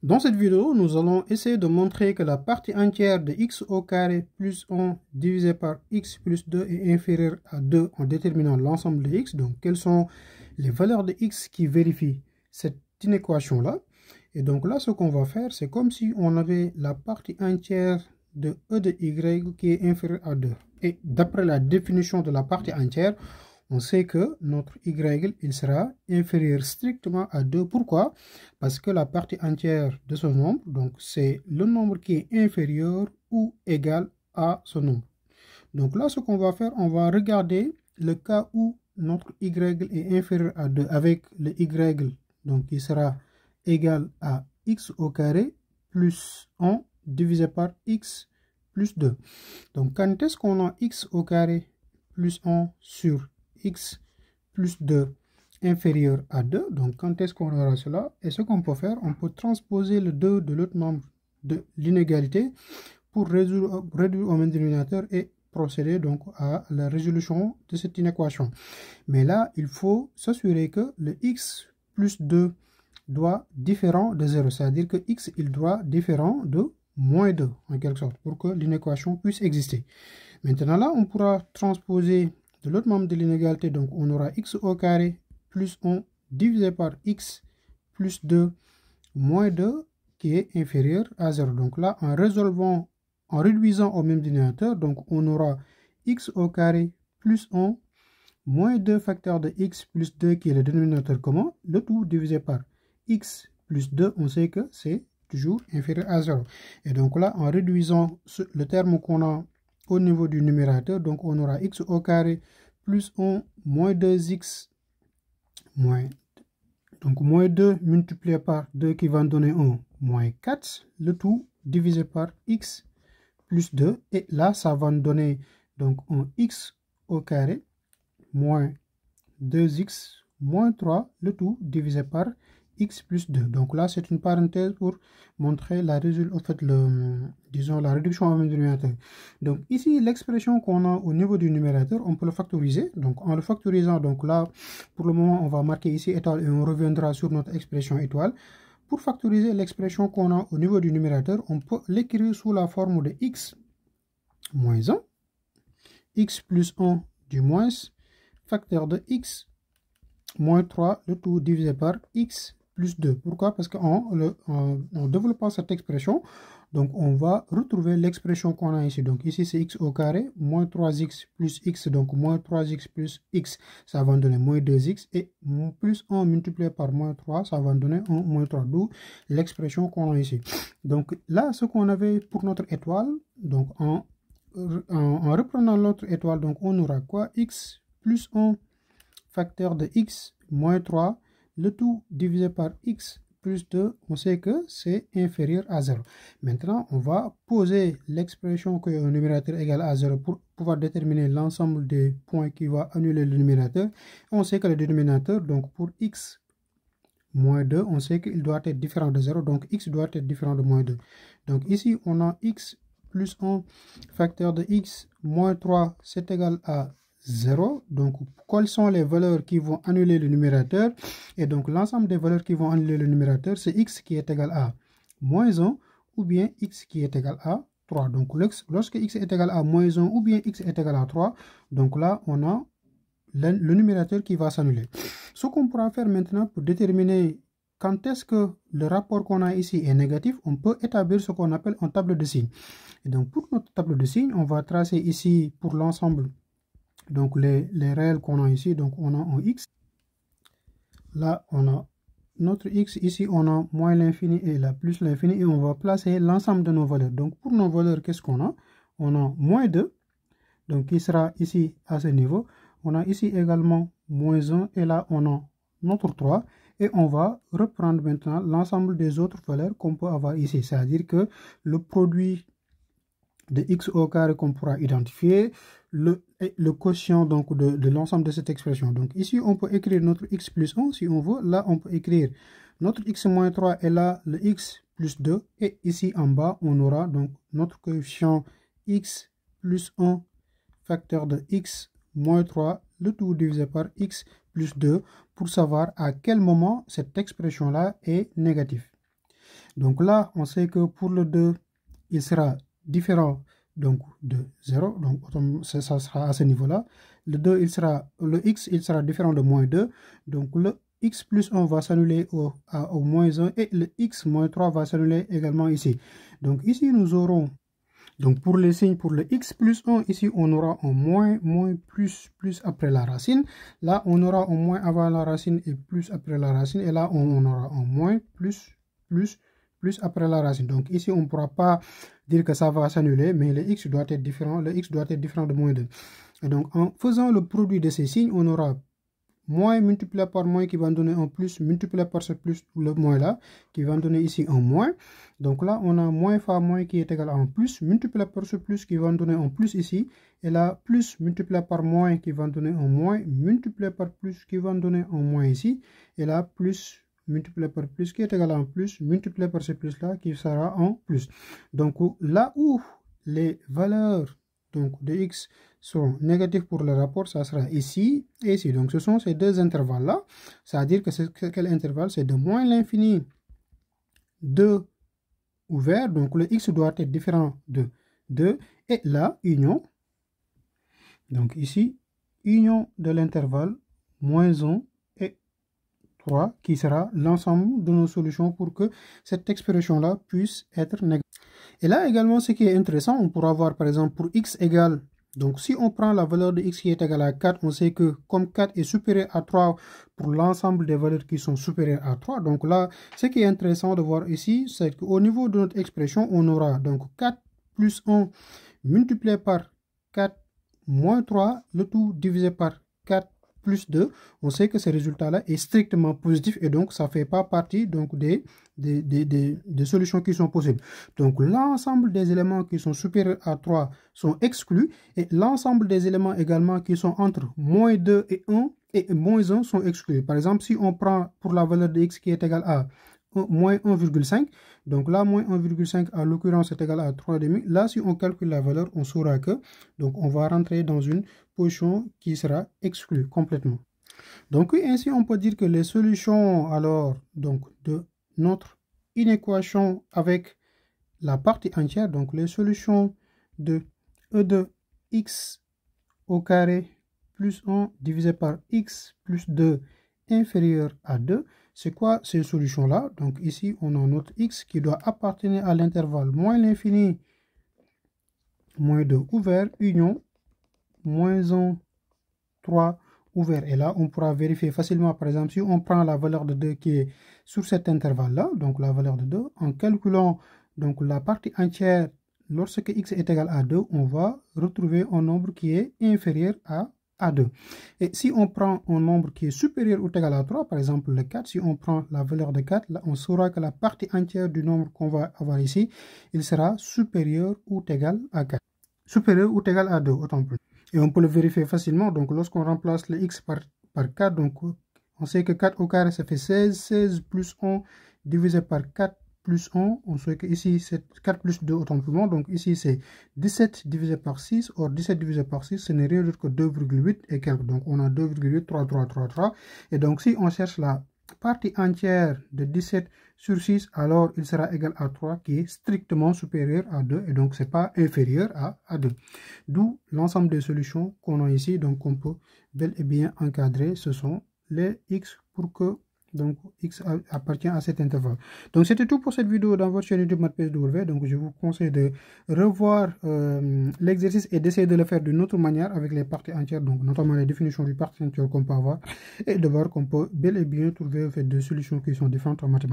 Dans cette vidéo, nous allons essayer de montrer que la partie entière de x au carré plus 1 divisé par x plus 2 est inférieure à 2 en déterminant l'ensemble de x. Donc, quelles sont les valeurs de x qui vérifient cette inéquation-là? Et donc là, ce qu'on va faire, c'est comme si on avait la partie entière de e de y qui est inférieure à 2. Et d'après la définition de la partie entière, on sait que notre y, il sera inférieur strictement à 2. Pourquoi? Parce que la partie entière de ce nombre, donc c'est le nombre qui est inférieur ou égal à ce nombre. Donc là, ce qu'on va faire, on va regarder le cas où notre y est inférieur à 2 avec le y, donc qui sera égal à x au carré plus 1 divisé par x plus 2. Donc quand est-ce qu'on a x au carré plus 1 sur x plus 2 inférieur à 2. Donc, quand est-ce qu'on aura cela? Et ce qu'on peut faire, on peut transposer le 2 de l'autre membre de l'inégalité pour réduire au même dénominateur et procéder donc à la résolution de cette inéquation. Mais là, il faut s'assurer que le x plus 2 doit différent de 0. C'est-à-dire que x, il doit différent de moins 2, en quelque sorte, pour que l'inéquation puisse exister. Maintenant, là, on pourra transposer de l'autre membre de l'inégalité, donc on aura x au carré plus 1 divisé par x plus 2 moins 2 qui est inférieur à 0. Donc là, en résolvant, en réduisant au même dénominateur, donc on aura x au carré plus 1 moins 2 facteurs de x plus 2 qui est le dénominateur commun, le tout divisé par x plus 2, on sait que c'est toujours inférieur à 0. Et donc là, en réduisant le terme qu'on a au niveau du numérateur, donc on aura x au carré plus 1 moins 2x moins, donc moins 2 multiplié par 2 qui va donner 1 moins 4, le tout divisé par x plus 2, et là ça va nous donner donc un x au carré moins 2x moins 3, le tout divisé par x plus 2. Donc là, c'est une parenthèse pour montrer la résultat, en fait, disons la réduction au même dénominateur. Donc ici, l'expression qu'on a au niveau du numérateur, on peut le factoriser. Donc en le factorisant, donc là, pour le moment, on va marquer ici étoile et on reviendra sur notre expression étoile. Pour factoriser l'expression qu'on a au niveau du numérateur, on peut l'écrire sous la forme de x moins 1, x plus 1 du moins, facteur de x moins 3, le tout divisé par x plus 2. Pourquoi? Parce qu'en développant cette expression, donc on va retrouver l'expression qu'on a ici. Donc ici c'est x au carré, moins 3x plus x, donc moins 3x plus x, ça va donner moins 2x, et plus 1 multiplié par moins 3, ça va donner 1 moins 3, d'où l'expression qu'on a ici. Donc là, ce qu'on avait pour notre étoile, donc en reprenant l'autre étoile, donc on aura quoi? X plus 1 facteur de x moins 3, le tout divisé par x plus 2, on sait que c'est inférieur à 0. Maintenant, on va poser l'expression que un numérateur égal à 0 pour pouvoir déterminer l'ensemble des points qui va annuler le numérateur. On sait que le dénominateur, donc pour x moins 2, on sait qu'il doit être différent de 0, donc x doit être différent de moins 2. Donc ici, on a x plus 1 facteur de x moins 3, c'est égal à 0. Donc, quelles sont les valeurs qui vont annuler le numérateur? Et donc, l'ensemble des valeurs qui vont annuler le numérateur, c'est x qui est égal à moins 1 ou bien x qui est égal à 3. Donc, lorsque x est égal à moins 1 ou bien x est égal à 3, donc là, on a le numérateur qui va s'annuler. Ce qu'on pourra faire maintenant pour déterminer quand est-ce que le rapport qu'on a ici est négatif, on peut établir ce qu'on appelle un tableau de signes. Et donc, pour notre tableau de signes, on va tracer ici pour l'ensemble, donc les réels qu'on a ici, donc on a un x. Là, on a notre x. Ici, on a moins l'infini et là, plus l'infini. Et on va placer l'ensemble de nos valeurs. Donc, pour nos valeurs, qu'est-ce qu'on a? On a moins 2. Donc, qui sera ici à ce niveau. On a ici également moins 1. Et là, on a notre 3. Et on va reprendre maintenant l'ensemble des autres valeurs qu'on peut avoir ici. C'est-à-dire que le produit de x au carré qu'on pourra identifier, le quotient donc de l'ensemble de cette expression. Donc ici, on peut écrire notre x plus 1 si on veut. Là, on peut écrire notre x moins 3 et là, le x plus 2. Et ici en bas, on aura donc notre coefficient x plus 1 facteur de x moins 3, le tout divisé par x plus 2 pour savoir à quel moment cette expression-là est négative. Donc là, on sait que pour le 2, il sera différent donc de 0. Donc ça sera à ce niveau-là. Le 2, le x, il sera différent de moins 2. Donc le x plus 1 va s'annuler au moins 1 et le x moins 3 va s'annuler également ici. Donc ici, nous aurons, donc pour les signes, pour le x plus 1, ici, on aura un moins, plus après la racine. Là, on aura un moins avant la racine et plus après la racine. Et là, on aura un moins, plus après la racine. Donc ici, on ne pourra pas dire que ça va s'annuler, mais le x doit être différent. Le x doit être différent de moins 2. Et donc, en faisant le produit de ces signes, on aura moins multiplié par moins qui va donner un plus, multiplié par ce plus, le moins là, qui va donner ici un moins. Donc là, on a moins fois moins qui est égal à un plus, multiplié par ce plus qui va donner un plus ici. Et là, plus multiplié par moins qui va donner un moins, multiplié par plus qui va donner un moins ici. Et là, plus multiplié par plus qui est égal à un plus, multiplié par ce plus là qui sera un plus. Donc là où les valeurs donc de x seront négatifs pour le rapport, ça sera ici et ici. Donc ce sont ces deux intervalles là, c'est-à-dire que quel intervalle? C'est de moins l'infini de ouvert, donc le x doit être différent de 2, et là, union, donc ici, union de l'intervalle moins 1 et 3, qui sera l'ensemble de nos solutions pour que cette expression-là puisse être négative. Et là également, ce qui est intéressant, on pourra voir par exemple pour x égale, donc si on prend la valeur de x qui est égale à 4, on sait que comme 4 est supérieur à 3 pour l'ensemble des valeurs qui sont supérieures à 3, donc là, ce qui est intéressant de voir ici, c'est qu'au niveau de notre expression, on aura donc 4 plus 1 multiplié par 4 moins 3, le tout divisé par 4 plus 2, on sait que ce résultat-là est strictement positif et donc ça ne fait pas partie donc, des solutions qui sont possibles. Donc l'ensemble des éléments qui sont supérieurs à 3 sont exclus et l'ensemble des éléments également qui sont entre moins 2 et 1 et moins 1 sont exclus. Par exemple, si on prend pour la valeur de x qui est égale à moins 1,5, donc là, moins 1,5 à l'occurrence est égal à 3,5. Là, si on calcule la valeur, on saura que, donc on va rentrer dans une position qui sera exclue complètement. Donc oui, ainsi on peut dire que les solutions alors donc de notre inéquation avec la partie entière, donc les solutions de e de x au carré plus 1 divisé par x plus 2 inférieur à 2, c'est quoi ces solutions-là? Donc ici, on a notre x qui doit appartenir à l'intervalle moins l'infini, moins 2 ouvert, union, moins 1, 3 ouvert. Et là, on pourra vérifier facilement, par exemple, si on prend la valeur de 2 qui est sur cet intervalle-là, donc la valeur de 2, en calculant donc la partie entière, lorsque x est égal à 2, on va retrouver un nombre qui est inférieur à 2. Et si on prend un nombre qui est supérieur ou égal à 3, par exemple le 4, si on prend la valeur de 4, là, on saura que la partie entière du nombre qu'on va avoir ici, il sera supérieur ou égal à 4. Supérieur ou égal à 2, autant plus. Et on peut le vérifier facilement. Donc lorsqu'on remplace le x par 4, donc on sait que 4 au carré, ça fait 16. 16 plus 1 divisé par 4 plus 1, on sait que ici c'est 4 plus 2 autant pour moi, donc ici c'est 17 divisé par 6, or 17 divisé par 6 ce n'est rien d'autre que 2,8 et quelques, donc on a 2,83333, et donc si on cherche la partie entière de 17 sur 6, alors il sera égal à 3 qui est strictement supérieur à 2 et donc c'est pas inférieur à 2, d'où l'ensemble des solutions qu'on a ici, donc on peut bel et bien encadrer, ce sont les x pour que donc x appartient à cet intervalle. Donc c'était tout pour cette vidéo dans votre chaîne YouTube MathPSW. Donc je vous conseille de revoir l'exercice et d'essayer de le faire d'une autre manière avec les parties entières, donc notamment les définitions du partie entière qu'on peut avoir, et de voir qu'on peut bel et bien trouver des solutions qui sont différentes en mathématiques.